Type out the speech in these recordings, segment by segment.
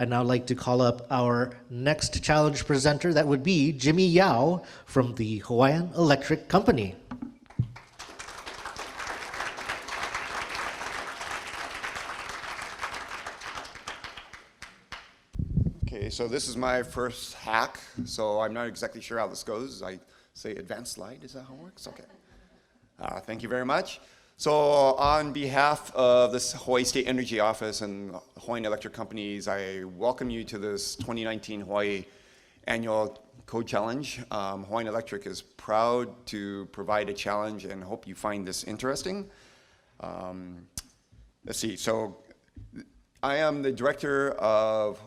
I'd now like to call up our next challenge presenter. That would be Jimmy Yao from the Hawaiian Electric Company. Okay, so this is my first hack, so I'm not exactly sure how this goes. I say advanced slide, is that how it works? Okay. Thank you very much. So on behalf of this Hawaii State Energy Office and Hawaiian Electric Companies, I welcome you to this 2019 Hawaii Annual Code Challenge. Hawaiian Electric is proud to provide a challenge and hope you find this interesting. Let's see, so I am the Director of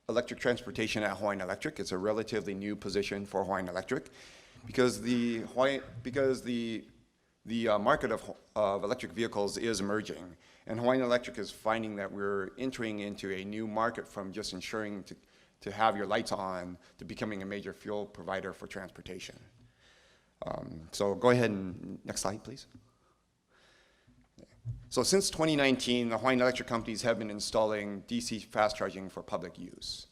Electric Transportation at Hawaiian Electric. It's a relatively new position for Hawaiian Electric because the market of electric vehicles is emerging, and Hawaiian Electric is finding that we're entering into a new market from just ensuring to have your lights on to becoming a major fuel provider for transportation. So go ahead and next slide, please. So since 2019, the Hawaiian Electric companies have been installing DC fast charging for public use.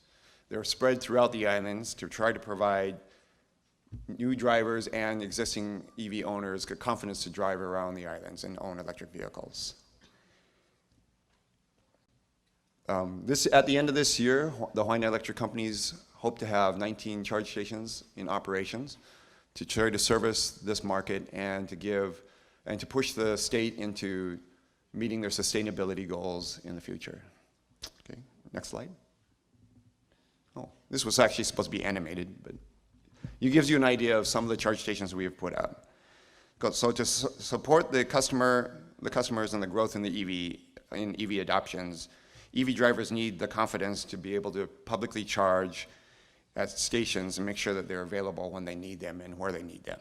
They're spread throughout the islands to try to provide new drivers and existing EV owners get confidence to drive around the islands and own electric vehicles. At the end of this year, the Hawaiian Electric companies hope to have 19 charge stations in operations to try to service this market and to push the state into meeting their sustainability goals in the future. Okay, next slide. Oh, this was actually supposed to be animated, but it gives you an idea of some of the charge stations we have put up. So to support the customers and the growth in the EV adoptions, EV drivers need the confidence to be able to publicly charge at stations and make sure that they're available when they need them and where they need them.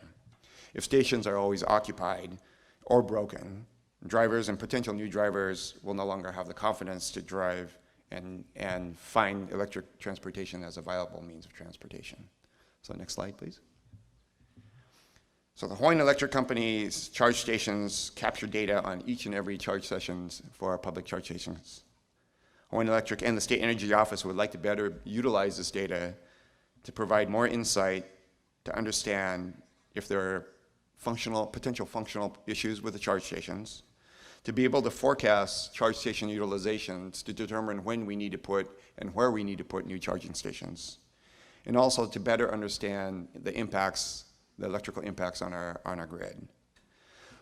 If stations are always occupied or broken, drivers and potential new drivers will no longer have the confidence to drive and find electric transportation as a viable means of transportation. So next slide, please. So the Hawaiian Electric Company's charge stations capture data on each and every charge sessions for our public charge stations. Hawaiian Electric and the State Energy Office would like to better utilize this data to provide more insight to understand if there are potential functional issues with the charge stations, to be able to forecast charge station utilizations to determine when we need to put and where we need to put new charging stations, and also to better understand the electrical impacts on our grid.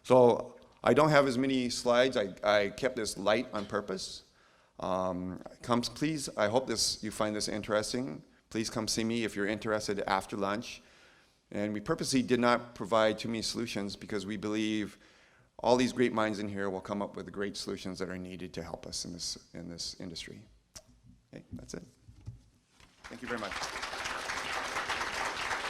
So I don't have as many slides. I kept this light on purpose. Please, I hope you find this interesting. Please come see me if you're interested after lunch. And we purposely did not provide too many solutions because we believe all these great minds in here will come up with the great solutions that are needed to help us in this industry. Okay, that's it. Thank you very much.